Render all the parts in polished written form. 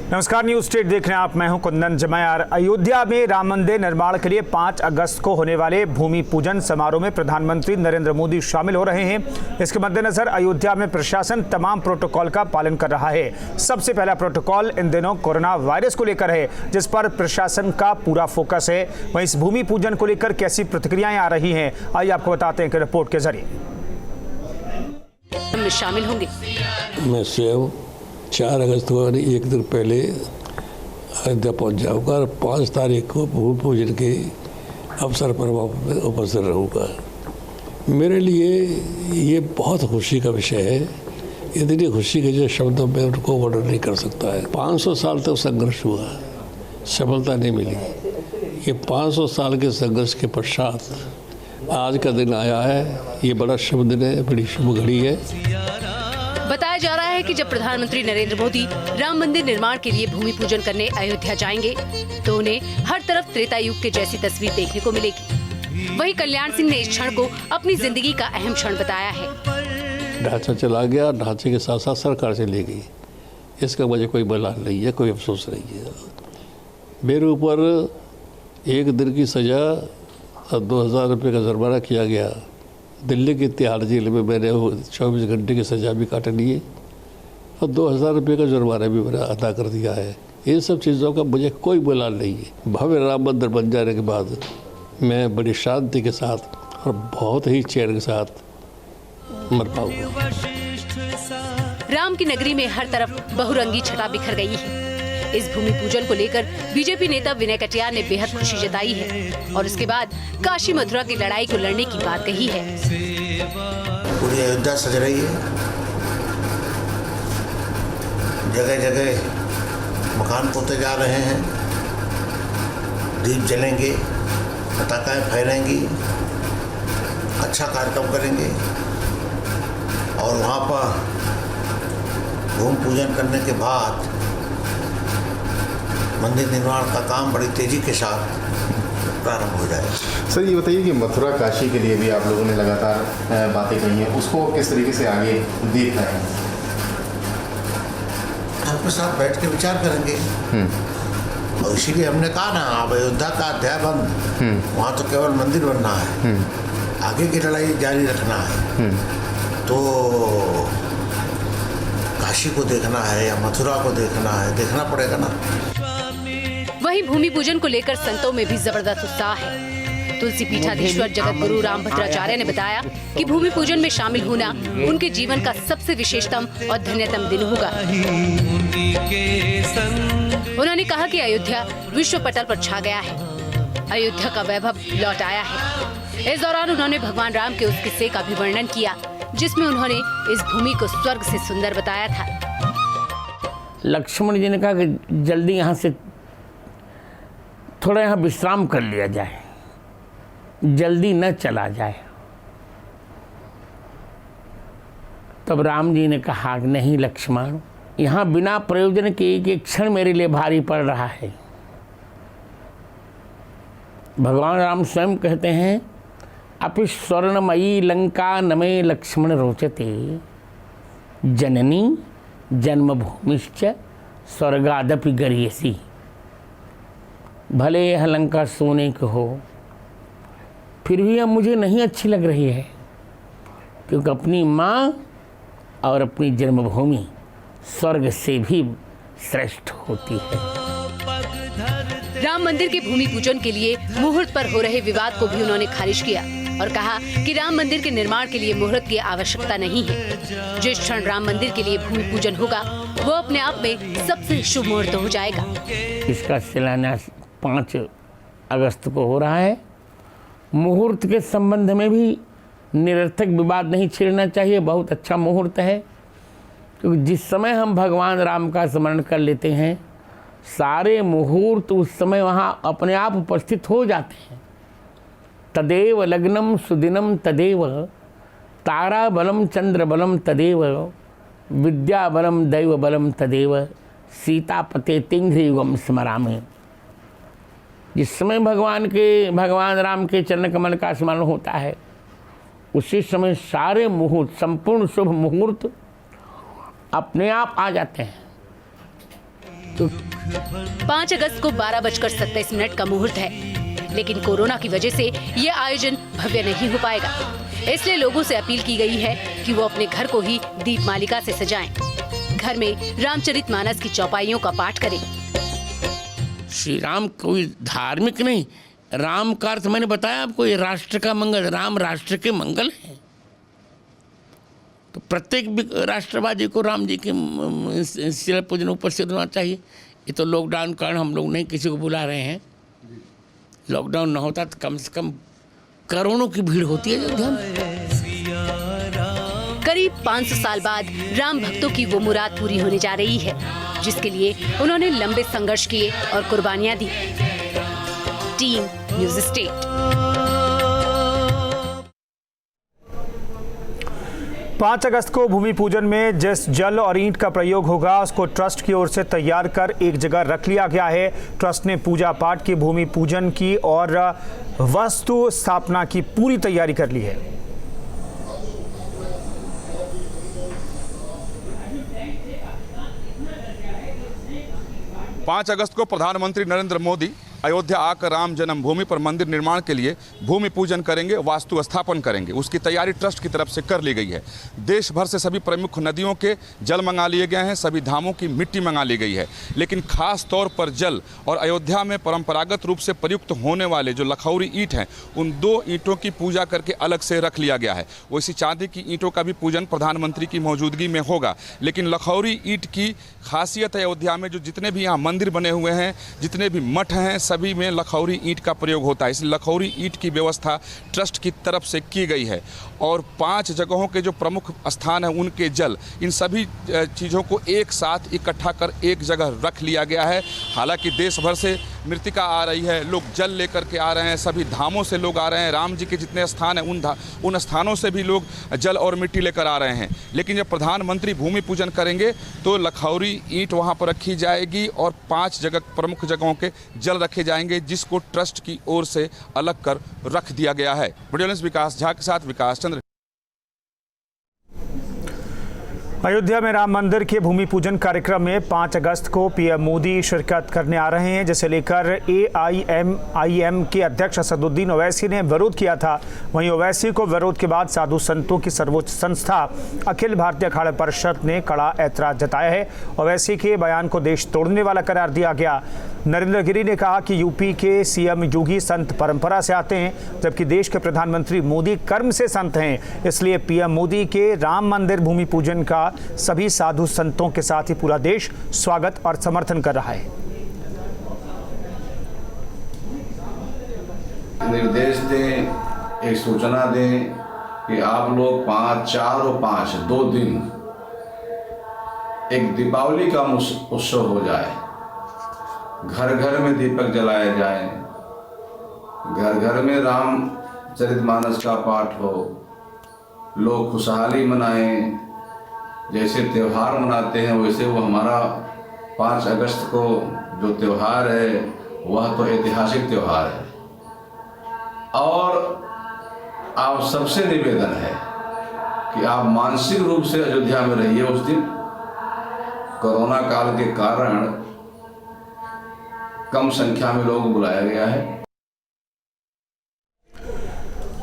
नमस्कार, news state देख रहे हैं आप। मैं हूं कुंदन जमायार। अयोध्या में राम मंदिर निर्माण के लिए 5 अगस्त को होने वाले भूमि पूजन समारोह में प्रधानमंत्री नरेंद्र मोदी शामिल हो रहे हैं। इसके मद्देनजर अयोध्या में प्रशासन तमाम प्रोटोकॉल का पालन कर रहा है। सबसे पहला प्रोटोकॉल इन दिनों कोरोना वायरस को लेकर है, जिस पर प्रशासन का पूरा फोकस है। वहीं इस भूमि पूजन को लेकर कैसी प्रतिक्रियाएं आ रही हैं, आइए आपको बताते हैं कि रिपोर्ट के जरिए। शामिल होंगे। मैं स्वयं 4 अगस्त को एक दिन पहले अयोध्या पहुंच जाऊंगा और 5 तारीख को भूमि पूजन के अवसर पर वहाँ उपस्थित रहूँगा। मेरे लिए ये बहुत खुशी का विषय है। इतनी खुशी के जो शब्दों में उनको वर्णन नहीं कर सकता है। 500 साल तक संघर्ष हुआ, सफलता नहीं मिली। ये 500 साल के संघर्ष के पश्चात आज का दिन आया है। ये बड़ा शुभ दिन है, बड़ी शुभ घड़ी है। बताया जा रहा है कि जब प्रधानमंत्री नरेंद्र मोदी राम मंदिर निर्माण के लिए भूमि पूजन करने अयोध्या जाएंगे तो उन्हें हर तरफ त्रेता युग के जैसी तस्वीर देखने को मिलेगी। वहीं कल्याण सिंह ने इस क्षण को अपनी जिंदगी का अहम क्षण बताया है। ढांचा चला गया, ढांचे के साथ साथ सरकार चली गई। इसका मुझे कोई मलाल नहीं है, कोई अफसोस नहीं है। मेरे ऊपर 1 दिन की सजा और 2000 रुपये का जुर्माना किया गया। दिल्ली की तिहाड़ जेल में मैंने 24 घंटे की सजा भी काट ली है और 2000 रुपये का जुर्माना भी मैंने अदा कर दिया है। इन सब चीज़ों का मुझे कोई मलाल नहीं है। भव्य राम मंदिर बन जाने के बाद मैं बड़ी शांति के साथ और बहुत ही चैन के साथ मर पाऊंगा। राम की नगरी में हर तरफ बहुरंगी छटा बिखर गई है। इस भूमि पूजन को लेकर बीजेपी नेता विनय कटियार ने बेहद खुशी जताई है और उसके बाद काशी मथुरा की लड़ाई को लड़ने की बात कही है। पूरी अयोध्या सज रही है, जगह जगह मकान पोते जा रहे हैं, दीप जलेंगे, पताकाएं फहरेंगी, अच्छा कार्यक्रम करेंगे और वहाँ पर भूमि पूजन करने के बाद मंदिर निर्माण का काम बड़ी तेजी के साथ प्रारंभ हो जाएगा। सर, ये बताइए कि मथुरा काशी के लिए भी आप लोगों ने लगातार बातें कही हैं, उसको किस तरीके से आगे देख रहे हैं? आपके साथ बैठ के विचार करेंगे और इसीलिए हमने कहा ना, अब अयोध्या का अध्याय बंद, वहाँ तो केवल मंदिर बनना है, आगे की लड़ाई जारी रखना है। तो काशी को देखना है या मथुरा को देखना है, देखना पड़ेगा ना। वहीं भूमि पूजन को लेकर संतों में भी जबरदस्त उत्साह है। तुलसी पीठाधीश्वर जगत गुरु राम भद्राचार्य ने बताया कि भूमि पूजन में शामिल होना उनके जीवन का सबसे विशेषतम और धन्यतम दिन होगा। उन्होंने कहा कि अयोध्या विश्व पटल पर छा गया है, अयोध्या का वैभव लौट आया है। इस दौरान उन्होंने भगवान राम के उस किस्से का भी वर्णन किया जिसमें उन्होंने इस भूमि को स्वर्ग से सुंदर बताया था। लक्ष्मण जी ने कहा कि जल्दी यहाँ से थोड़ा यहाँ विश्राम कर लिया जाए, जल्दी न चला जाए। तब राम जी ने कहा नहीं लक्ष्मण, यहाँ बिना प्रयोजन के एक क्षण मेरे लिए भारी पड़ रहा है। भगवान राम स्वयं कहते हैं अपि स्वर्णमयी लंका नमे लक्ष्मण रोचते जननी जन्मभूमिश्च स्वर्गादपि गरीयसी। भले यह लंका सोने की हो, फिर भी अब मुझे नहीं अच्छी लग रही है, क्योंकि अपनी माँ और अपनी जन्मभूमि स्वर्ग से भी श्रेष्ठ होती है। राम मंदिर के भूमि पूजन के लिए मुहूर्त पर हो रहे विवाद को भी उन्होंने खारिज किया और कहा कि राम मंदिर के निर्माण के लिए मुहूर्त की आवश्यकता नहीं है। जिस क्षण राम मंदिर के लिए भूमि पूजन होगा वो अपने आप में सबसे शुभ मुहूर्त हो जाएगा। इसका शिलान्यास 5 अगस्त को हो रहा है। मुहूर्त के संबंध में भी निरर्थक विवाद नहीं छेड़ना चाहिए। बहुत अच्छा मुहूर्त है, क्योंकि जिस समय हम भगवान राम का स्मरण कर लेते हैं, सारे मुहूर्त उस समय वहाँ अपने आप उपस्थित हो जाते हैं। तदेव लग्नम सुदिनम तदेव तारा बलम चंद्र बलम तदेव विद्या बलम दैव बलम तदेव सीतापते तिंघ्र युगम स्मरामि। जिस समय भगवान राम के चरण कमल का स्मरण होता है, उसी समय सारे मुहूर्त, संपूर्ण शुभ मुहूर्त अपने आप आ जाते हैं। तो 5 अगस्त को 12:27 का मुहूर्त है, लेकिन कोरोना की वजह से ये आयोजन भव्य नहीं हो पाएगा। इसलिए लोगों से अपील की गई है कि वो अपने घर को ही दीपमालिका से सजाएं। घर में रामचरितमानस की चौपाइयों का पाठ करें। श्री राम कोई धार्मिक नहीं, राम का अर्थ मैंने बताया आपको, ये राष्ट्र का मंगल, राम राष्ट्र के मंगल है। तो प्रत्येक राष्ट्रवादी को राम जी के शिला पूजन उपस्थित होना चाहिए। ये तो लॉकडाउन के कारण हम लोग नहीं किसी को बुला रहे हैं। लॉकडाउन न होता तो कम से कम करोड़ों की भीड़ होती है अयोध्या में। करीब 500 साल बाद राम भक्तों की वो मुराद पूरी होने जा रही है, जिसके लिए उन्होंने लंबे संघर्ष किए और कुर्बानियां दी। Team news state. 5 अगस्त को भूमि पूजन में जिस जल और ईंट का प्रयोग होगा उसको ट्रस्ट की ओर से तैयार कर एक जगह रख लिया गया है। ट्रस्ट ने पूजा पाठ की, भूमि पूजन की और वास्तु स्थापना की पूरी तैयारी कर ली है। पाँच अगस्त को प्रधानमंत्री नरेंद्र मोदी अयोध्या आकर राम जन्मभूमि पर मंदिर निर्माण के लिए भूमि पूजन करेंगे, वास्तु स्थापन करेंगे। उसकी तैयारी ट्रस्ट की तरफ से कर ली गई है। देश भर से सभी प्रमुख नदियों के जल मंगा लिए गए हैं, सभी धामों की मिट्टी मंगा ली गई है। लेकिन खास तौर पर जल और अयोध्या में परंपरागत रूप से प्रयुक्त होने वाले जो लखौरी ईंट हैं, उन 2 ईंटों की पूजा करके अलग से रख लिया गया है। वैसी चांदी की ईंटों का भी पूजन प्रधानमंत्री की मौजूदगी में होगा। लेकिन लखौरी ईंट की खासियत है अयोध्या में, जो जितने भी यहाँ मंदिर बने हुए हैं, जितने भी मठ हैं, सभी में लखौरी ईंट का प्रयोग होता है। इसलिए लखौरी ईंट की व्यवस्था ट्रस्ट की तरफ से की गई है। और 5 जगहों के जो प्रमुख स्थान हैं उनके जल, इन सभी चीज़ों को एक साथ इकट्ठा कर एक जगह रख लिया गया है। हालांकि देश भर से मृतिका आ रही है, लोग जल लेकर के आ रहे हैं, सभी धामों से लोग आ रहे हैं। राम जी के जितने स्थान हैं उन स्थानों से भी लोग जल और मिट्टी लेकर आ रहे हैं। लेकिन जब प्रधानमंत्री भूमि पूजन करेंगे तो लखौरी ईंट वहाँ पर रखी जाएगी और 5 जगह प्रमुख जगहों के जल रखे जाएंगे, जिसको ट्रस्ट की ओर से अलग कर रख दिया गया है। वीडियो जर्नलिस्ट विकास झा के साथ विकास चंद्र। अयोध्या में राम मंदिर के भूमि पूजन कार्यक्रम में 5 अगस्त को पीएम मोदी शिरकत करने आ रहे हैं, जिसे लेकर AIMIM के अध्यक्ष असदुद्दीन ओवैसी ने विरोध किया था। वहीं ओवैसी को विरोध के बाद साधु संतों की सर्वोच्च संस्था अखिल भारतीय अखाड़ा परिषद ने कड़ा ऐतराज जताया है। ओवैसी के बयान को देश तोड़ने वाला करार दिया गया। नरेंद्र गिरी ने कहा कि यूपी के सीएम योगी संत परंपरा से आते हैं, जबकि देश के प्रधानमंत्री मोदी कर्म से संत हैं। इसलिए पीएम मोदी के राम मंदिर भूमि पूजन का सभी साधु संतों के साथ ही पूरा देश स्वागत और समर्थन कर रहा है। निर्देश दें, एक सूचना दें कि आप लोग 5, 4 और 5 2 दिन एक दीपावली का उत्सव हो जाए। घर घर में दीपक जलाए जाए, घर घर में रामचरितमानस का पाठ हो, लोग खुशहाली मनाएं। जैसे त्यौहार मनाते हैं वैसे वो हमारा 5 अगस्त को जो त्यौहार है वह तो ऐतिहासिक त्यौहार है। और आप सबसे निवेदन है कि आप मानसिक रूप से अयोध्या में रहिए। उस दिन कोरोना काल के कारण कम संख्या में लोग बुलाया गया है।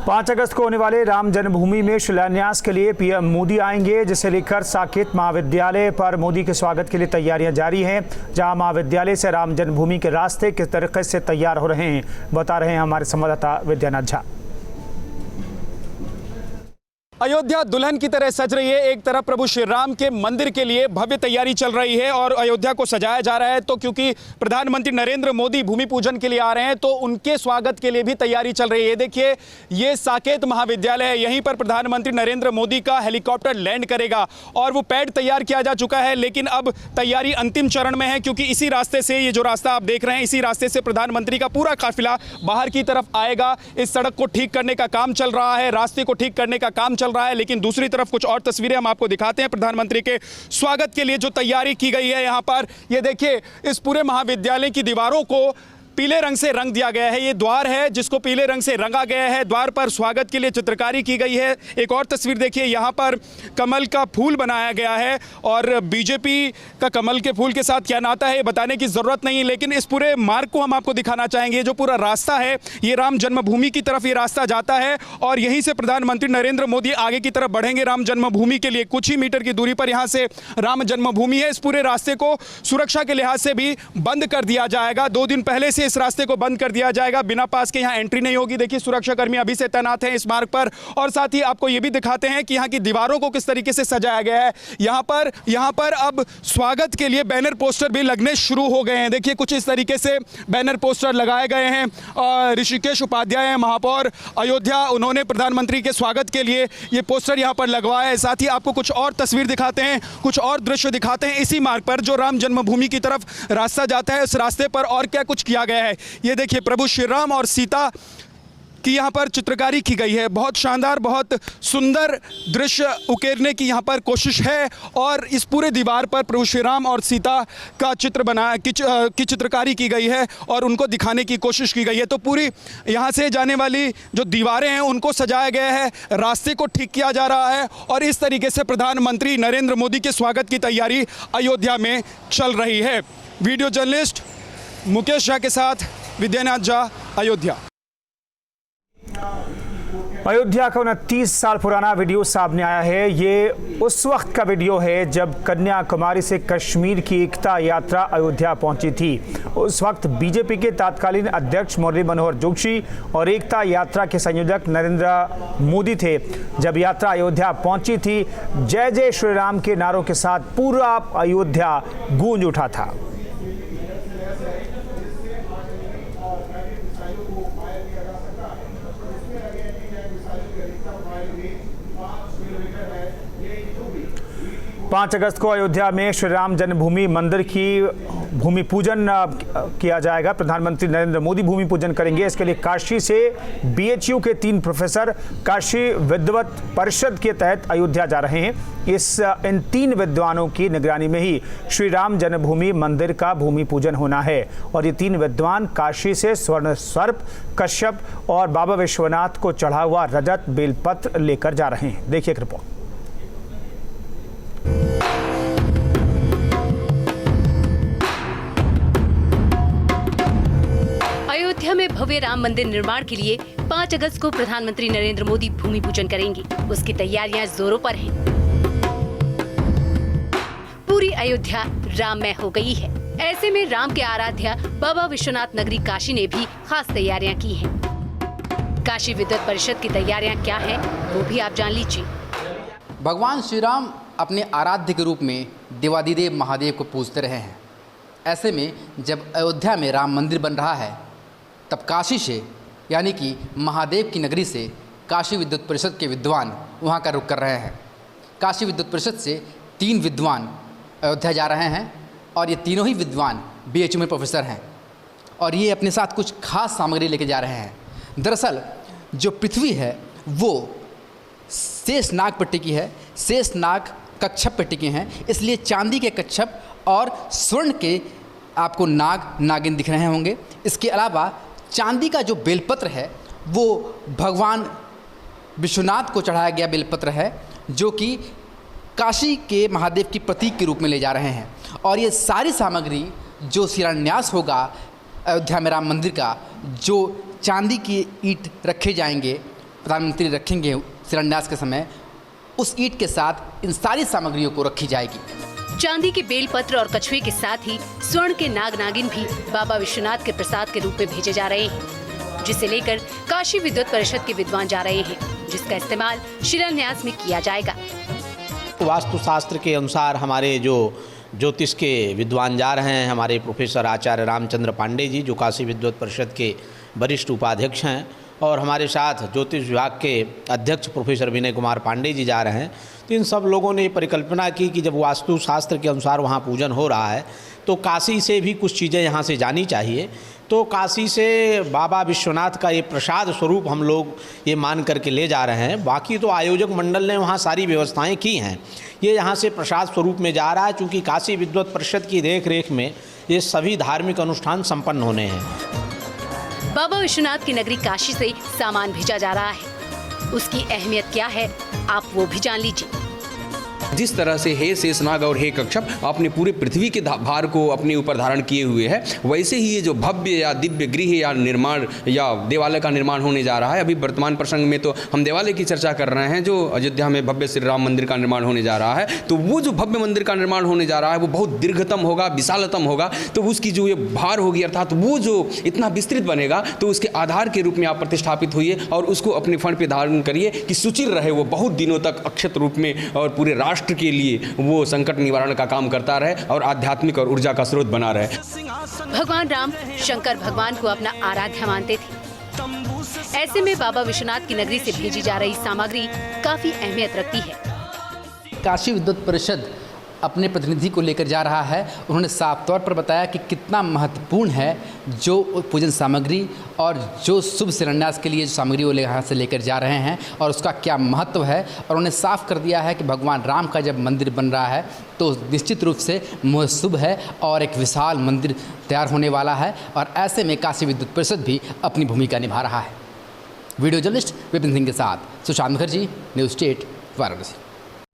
5 अगस्त को होने वाले राम जन्मभूमि में शिलान्यास के लिए पीएम मोदी आएंगे, जिसे लेकर साकेत महाविद्यालय पर मोदी के स्वागत के लिए तैयारियां जारी हैं। जहां महाविद्यालय से राम जन्मभूमि के रास्ते किस तरीके से तैयार हो रहे हैं, बता रहे हैं हमारे संवाददाता विद्यानाथ झा। अयोध्या दुल्हन की तरह सज रही है। एक तरफ प्रभु श्री राम के मंदिर के लिए भव्य तैयारी चल रही है और अयोध्या को सजाया जा रहा है। तो क्योंकि प्रधानमंत्री नरेंद्र मोदी भूमि पूजन के लिए आ रहे हैं तो उनके स्वागत के लिए भी तैयारी चल रही है। देखिए, ये साकेत महाविद्यालय है, यहीं पर प्रधानमंत्री नरेंद्र मोदी का हेलीकॉप्टर लैंड करेगा और वो पैड तैयार किया जा चुका है। लेकिन अब तैयारी अंतिम चरण में है, क्योंकि इसी रास्ते से, ये जो रास्ता आप देख रहे हैं, इसी रास्ते से प्रधानमंत्री का पूरा काफिला बाहर की तरफ आएगा। इस सड़क को ठीक करने का काम चल रहा है, रास्ते को ठीक करने का काम चल रहा है। लेकिन दूसरी तरफ कुछ और तस्वीरें हम आपको दिखाते हैं प्रधानमंत्री के स्वागत के लिए जो तैयारी की गई है यहाँ पर। ये देखिए, इस पूरे महाविद्यालय की दीवारों को पीले रंग से रंग दिया गया है। ये द्वार है जिसको पीले रंग से रंगा गया है। द्वार पर स्वागत के लिए चित्रकारी की गई है। एक और तस्वीर देखिए, यहाँ पर कमल का फूल बनाया गया है और बीजेपी का कमल के फूल के साथ क्या नाता है बताने की ज़रूरत नहीं, लेकिन इस पूरे मार्ग को हम आपको दिखाना चाहेंगे। जो पूरा रास्ता है ये राम जन्मभूमि की तरफ ये रास्ता जाता है और यहीं से प्रधानमंत्री नरेंद्र मोदी आगे की तरफ बढ़ेंगे राम जन्मभूमि के लिए। कुछ ही मीटर की दूरी पर यहाँ से राम जन्मभूमि है। इस पूरे रास्ते को सुरक्षा के लिहाज से भी बंद कर दिया जाएगा। 2 दिन पहले से इस रास्ते को बंद कर दिया जाएगा। बिना पास के यहाँ एंट्री नहीं होगी। देखिए सुरक्षाकर्मी अभी से तैनात हैं इस मार्ग पर और साथ ही आपको ये भी दिखाते हैं कि यहाँ की दीवारों को किस तरीके से सजाया गया है। यहाँ पर अब स्वागत के लिए बैनर पोस्टर भी लगने शुरू हो गए हैं। देखिए कुछ इस तरीके से बैनर पोस्टर लगाए गए हैं। ऋषिकेश उपाध्याय महापौर अयोध्या, उन्होंने प्रधानमंत्री के स्वागत के लिए ये पोस्टर यहाँ पर लगवाया है। साथ ही आपको कुछ और तस्वीर दिखाते हैं, कुछ और दृश्य दिखाते हैं इसी मार्ग पर जो राम जन्मभूमि की तरफ रास्ता जाता है। इस रास्ते पर और क्या कुछ किया गया है ये देखिए, प्रभु श्री राम और सीता की यहाँ पर चित्रकारी की गई है। बहुत शानदार, बहुत सुंदर दृश्य उकेरने की यहाँ पर कोशिश है और इस पूरे दीवार पर प्रभु श्री राम और सीता का चित्र की चित्रकारी की गई है और उनको दिखाने की कोशिश की गई है। तो पूरी यहाँ से जाने वाली जो दीवारें हैं उनको सजाया गया है, रास्ते को ठीक किया जा रहा है और इस तरीके से प्रधानमंत्री नरेंद्र मोदी के स्वागत की तैयारी अयोध्या में चल रही है। वीडियो जर्नलिस्ट मुकेश झा के साथ विद्यानाथ झा, अयोध्या। अयोध्या का 29 साल पुराना वीडियो सामने आया है। ये उस वक्त का वीडियो है जब कन्याकुमारी से कश्मीर की एकता यात्रा अयोध्या पहुंची थी। उस वक्त बीजेपी के तत्कालीन अध्यक्ष मुरली मनोहर जोशी और एकता यात्रा के संयोजक नरेंद्र मोदी थे। जब यात्रा अयोध्या पहुंची थी, जय जय श्री राम के नारों के साथ पूरा अयोध्या गूंज उठा था। पाँच अगस्त को अयोध्या में श्री राम जन्मभूमि मंदिर की भूमि पूजन किया जाएगा। प्रधानमंत्री नरेंद्र मोदी भूमि पूजन करेंगे। इसके लिए काशी से BHU के 3 प्रोफेसर काशी विद्वत परिषद के तहत अयोध्या जा रहे हैं। इन 3 विद्वानों की निगरानी में ही श्री राम जन्मभूमि मंदिर का भूमि पूजन होना है और ये 3 विद्वान काशी से स्वर्ण सर्प, कश्यप और बाबा विश्वनाथ को चढ़ा हुआ रजत बेलपत्र लेकर जा रहे हैं। देखिए एक रिपोर्ट। अयोध्या में भव्य राम मंदिर निर्माण के लिए 5 अगस्त को प्रधानमंत्री नरेंद्र मोदी भूमि पूजन करेंगे। उसकी तैयारियां जोरों पर हैं। पूरी अयोध्या राममय हो गई है। ऐसे में राम के आराध्य बाबा विश्वनाथ नगरी काशी ने भी खास तैयारियां की हैं। काशी विद्वत परिषद की तैयारियां क्या हैं, वो भी आप जान लीजिए। भगवान श्री राम अपने आराध्य के रूप में देवादिदेव महादेव को पूजते रहे हैं। ऐसे में जब अयोध्या में राम मंदिर बन रहा है, तब काशी से यानी कि महादेव की नगरी से काशी विद्वत परिषद के विद्वान वहाँ का रुख कर रहे हैं। काशी विद्वत परिषद से 3 विद्वान अयोध्या जा रहे हैं और ये तीनों ही विद्वान BHU में प्रोफेसर हैं और ये अपने साथ कुछ खास सामग्री लेके जा रहे हैं। दरअसल जो पृथ्वी है वो शेषनाग पर टिकी है, शेषनाग कच्छप पर टिके हैं, इसलिए चांदी के कच्छप और स्वर्ण के आपको नागिन दिख रहे होंगे। इसके अलावा चांदी का जो बेलपत्र है वो भगवान विश्वनाथ को चढ़ाया गया बेलपत्र है, जो कि काशी के महादेव की प्रतीक के रूप में ले जा रहे हैं। और ये सारी सामग्री जो शिलान्यास होगा अयोध्या में राम मंदिर का, जो चांदी की ईंट रखे जाएंगे, प्रधानमंत्री रखेंगे शिलान्यास के समय, उस ईंट के साथ इन सारी सामग्रियों को रखी जाएगी। चांदी के बेलपत्र और कछुए के साथ ही स्वर्ण के नागिन भी बाबा विश्वनाथ के प्रसाद के रूप में भेजे जा रहे हैं, जिसे लेकर काशी विद्वत परिषद के विद्वान जा रहे हैं, जिसका इस्तेमाल शिलान्यास में किया जाएगा। वास्तुशास्त्र के अनुसार हमारे जो ज्योतिष के विद्वान जा रहे हैं, हमारे प्रोफेसर आचार्य रामचंद्र पांडे जी, जो काशी विद्वत परिषद के वरिष्ठ उपाध्यक्ष हैं, और हमारे साथ ज्योतिष विभाग के अध्यक्ष प्रोफेसर विनय कुमार पांडे जी जा रहे हैं। तो इन सब लोगों ने परिकल्पना की कि जब वास्तुशास्त्र के अनुसार वहाँ पूजन हो रहा है तो काशी से भी कुछ चीज़ें यहाँ से जानी चाहिए। तो काशी से बाबा विश्वनाथ का ये प्रसाद स्वरूप हम लोग ये मान करके ले जा रहे हैं। बाकी तो आयोजक मंडल ने वहाँ सारी व्यवस्थाएं की हैं। ये यहाँ से प्रसाद स्वरूप में जा रहा है, चूँकि काशी विद्वत परिषद की देख रेख में ये सभी धार्मिक अनुष्ठान संपन्न होने हैं। बाबा विश्वनाथ की नगरी काशी से सामान भेजा जा रहा है, उसकी अहमियत क्या है आप वो भी जान लीजिए। जिस तरह से हे शेषनाग और हे कच्छप अपने पूरे पृथ्वी के भार को अपने ऊपर धारण किए हुए है, वैसे ही ये जो भव्य या दिव्य गृह या निर्माण या देवालय का निर्माण होने जा रहा है। अभी वर्तमान प्रसंग में तो हम देवालय की चर्चा कर रहे हैं, जो अयोध्या में भव्य श्री राम मंदिर का निर्माण होने जा रहा है। तो वो जो भव्य मंदिर का निर्माण होने जा रहा है वो बहुत दीर्घतम होगा, विशालतम होगा। तो उसकी जो ये भार होगी, अर्थात वो जो इतना विस्तृत बनेगा, तो उसके आधार के रूप में आप प्रतिष्ठापित होइए और उसको अपने फंड पे धारण करिए कि सुचिर रहे, वो बहुत दिनों तक अक्षत रूप में और पूरे राष्ट्र के लिए वो संकट निवारण का काम करता रहे और आध्यात्मिक और ऊर्जा का स्रोत बना रहे। भगवान राम शंकर भगवान को अपना आराध्य मानते थे। ऐसे में बाबा विश्वनाथ की नगरी से भेजी जा रही सामग्री काफी अहमियत रखती है। काशी विद्वत परिषद अपने प्रतिनिधि को लेकर जा रहा है। उन्होंने साफ तौर पर बताया कि कितना महत्वपूर्ण है जो पूजन सामग्री और जो शुभ शिलान्यास के लिए जो सामग्री वो यहाँ से लेकर जा रहे हैं और उसका क्या महत्व है। और उन्होंने साफ कर दिया है कि भगवान राम का जब मंदिर बन रहा है तो निश्चित रूप से शुभ है और एक विशाल मंदिर तैयार होने वाला है। और ऐसे में काशी विद्युत परिषद भी अपनी भूमिका निभा रहा है। वीडियो जर्नलिस्ट विपिन सिंह के साथ सुशांत मुखर्जी, न्यूज़ स्टेट, वाराणसी।